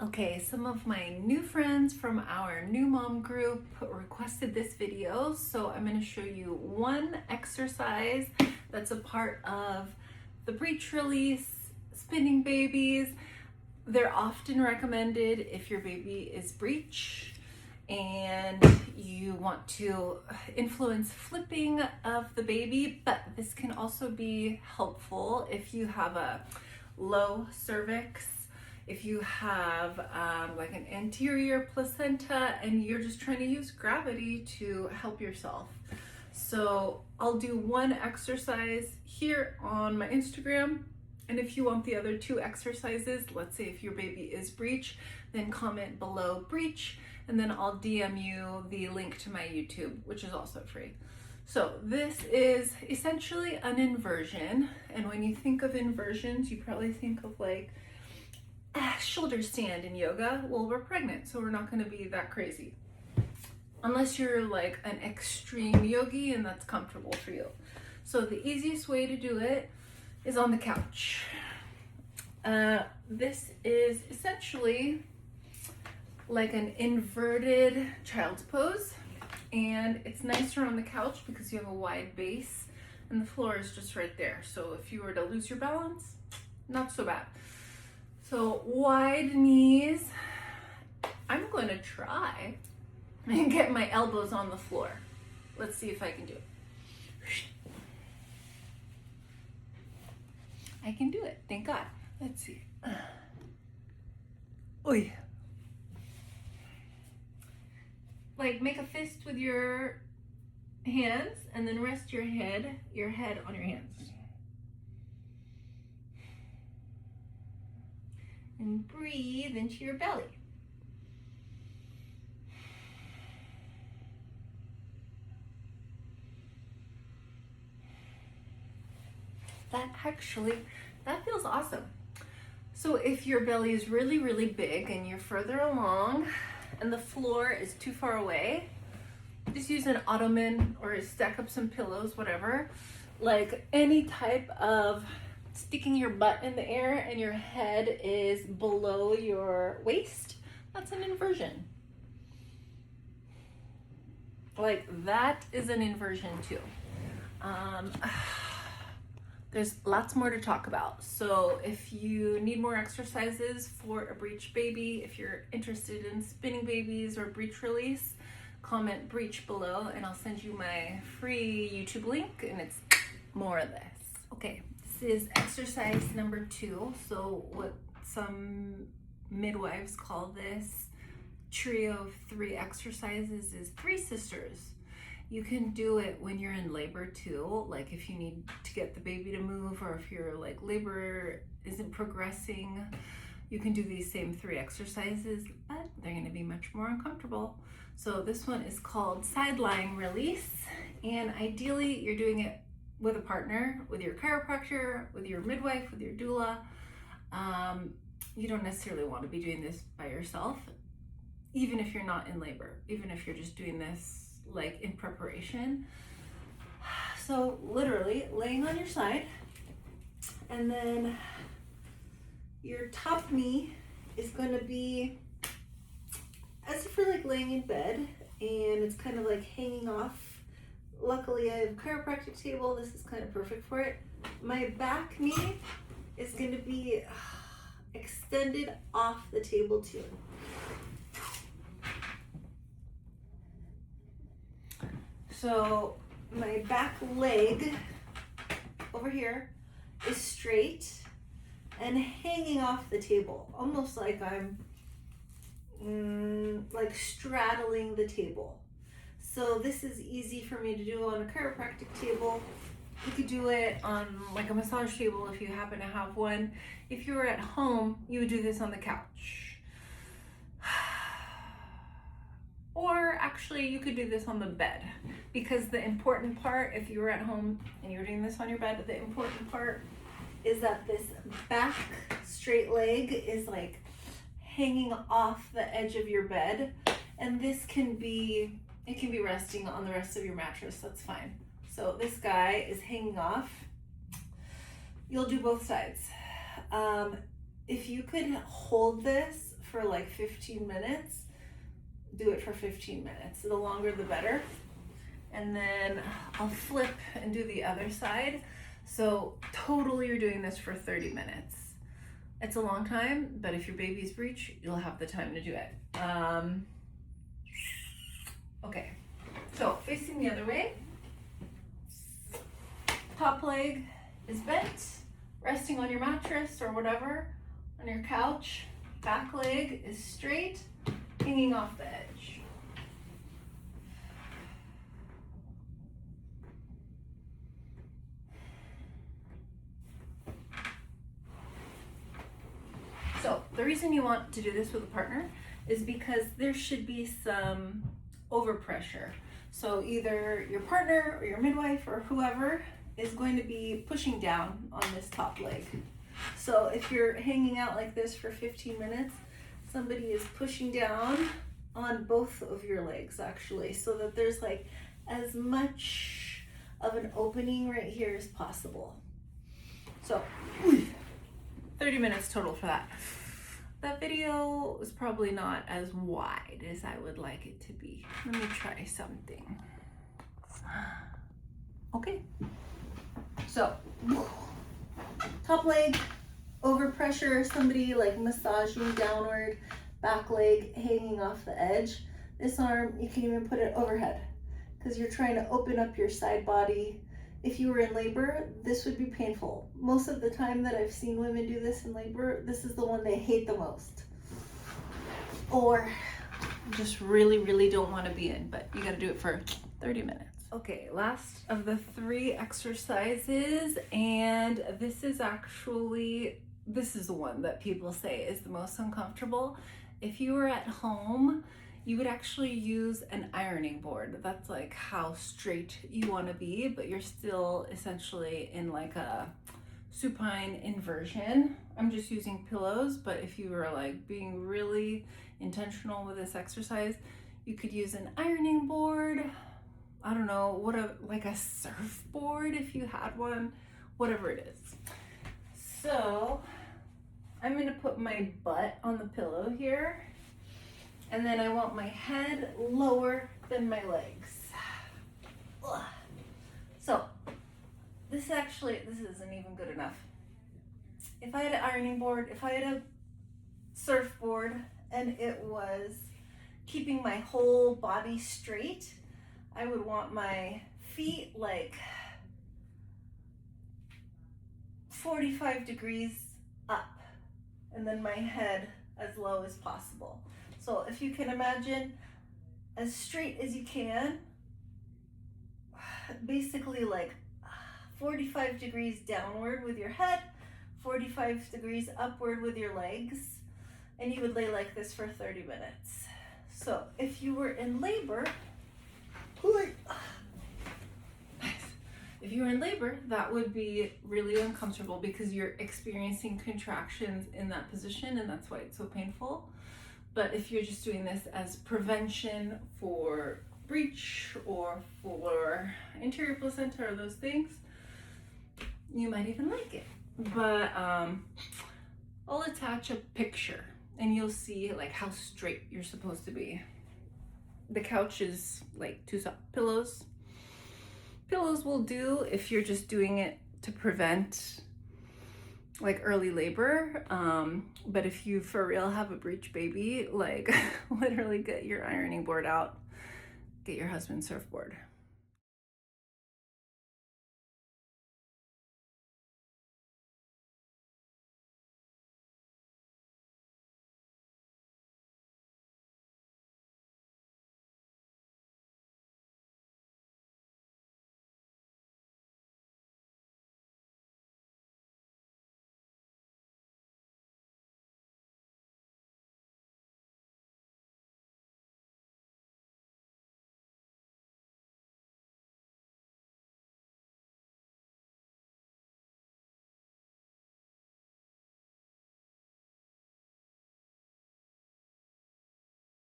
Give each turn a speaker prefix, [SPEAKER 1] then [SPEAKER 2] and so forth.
[SPEAKER 1] Okay, some of my new friends from our new mom group requested this video, so I'm going to show you one exercise that's a part of the breech release, spinning babies. They're often recommended if your baby is breech and you want to influence flipping of the baby, but this can also be helpful if you have a low cervix, if you have like an anterior placenta and you're just trying to use gravity to help yourself. So I'll do one exercise here on my Instagram, and if you want the other two exercises, let's say if your baby is breech, then comment below breech, and then I'll DM you the link to my YouTube, which is also free. So this is essentially an inversion, and when you think of inversions, you probably think of like shoulder stand in yoga. Well, we're pregnant, so we're not going to be that crazy unless you're like an extreme yogi and that's comfortable for you. So the easiest way to do it is on the couch. This is essentially like an inverted child's pose, and it's nicer on the couch because you have a wide base and the floor is just right there. So if you were to lose your balance, not so bad. So wide knees. I'm going to try and get my elbows on the floor. Let's see if I can do it. I can do it, thank God. Let's see. Oy. Like make a fist with your hands and then rest your head on your hands. And breathe into your belly. That feels awesome. So if your belly is really, really big and you're further along and the floor is too far away, just use an ottoman or stack up some pillows, whatever. Like any type of sticking your butt in the air and your head is below your waist, that's an inversion. Like that is an inversion too. There's lots more to talk about. So if you need more exercises for a breech baby, if you're interested in spinning babies or breech release, comment breech below and I'll send you my free YouTube link, and it's more of this. Okay, this is exercise number 2. So what some midwives call this trio of 3 exercises is 3 sisters. You can do it when you're in labor too, like if you need to get the baby to move, or if your like labor isn't progressing, you can do these same 3 exercises, but they're going to be much more uncomfortable. So this one is called side lying release, and ideally you're doing it with a partner, with your chiropractor, with your midwife, with your doula. You don't necessarily want to be doing this by yourself, even if you're not in labor, even if you're just doing this like in preparation. So literally laying on your side, and then your top knee is going to be as if you're like laying in bed, and it's kind of like hanging off. Luckily I have a chiropractic table. This is kind of perfect for it. My back knee is going to be extended off the table too. So my back leg over here is straight and hanging off the table, almost like I'm like straddling the table. So this is easy for me to do on a chiropractic table. You could do it on like a massage table if you happen to have one. If you were at home, you would do this on the couch. Or actually you could do this on the bed, because the important part, if you were at home and you were doing this on your bed, the important part is that this back straight leg is like hanging off the edge of your bed, and this can be, it can be resting on the rest of your mattress, that's fine. So this guy is hanging off. You'll do both sides. If you could hold this for like 15 minutes, do it for 15 minutes. The longer the better. And then I'll flip and do the other side. So total, you're doing this for 30 minutes. It's a long time, but if your baby's breech, you'll have the time to do it. Okay, so facing the other way. Top leg is bent, resting on your mattress or whatever, on your couch. Back leg is straight, hanging off the edge. So the reason you want to do this with a partner is because there should be some overpressure. So either your partner or your midwife or whoever is going to be pushing down on this top leg. So if you're hanging out like this for 15 minutes, somebody is pushing down on both of your legs actually, so that there's like as much of an opening right here as possible. So 30 minutes total for that. That video is probably not as wide as I would like it to be. Let me try something. Okay. So, top leg, overpressure, somebody like massaging downward, back leg hanging off the edge. This arm, you can even put it overhead because you're trying to open up your side body. If you were in labor, this would be painful. Most of the time that I've seen women do this in labor, this is the one they hate the most. Or just really, really don't want to be in, but you got to do it for 30 minutes. Okay, last of the 3 exercises, and this is the one that people say is the most uncomfortable. If you were at home, you would actually use an ironing board. That's like how straight you want to be, but you're still essentially in like a supine inversion. I'm just using pillows, but if you were like being really intentional with this exercise, you could use an ironing board. I don't know, like a surfboard if you had one, whatever it is. So I'm gonna put my butt on the pillow here. And then I want my head lower than my legs. So this isn't even good enough. If I had an ironing board, if I had a surfboard and it was keeping my whole body straight, I would want my feet like 45 degrees up and then my head as low as possible. So if you can imagine as straight as you can, basically like 45 degrees downward with your head, 45 degrees upward with your legs, and you would lay like this for 30 minutes. So if you were in labor, that would be really uncomfortable because you're experiencing contractions in that position, and that's why it's so painful. But if you're just doing this as prevention for breech or for anterior placenta or those things, you might even like it. But I'll attach a picture and you'll see like how straight you're supposed to be. The couch is like 2 pillows. Pillows will do if you're just doing it to prevent like early labor, but if you for real have a breech baby, like literally get your ironing board out, get your husband's surfboard.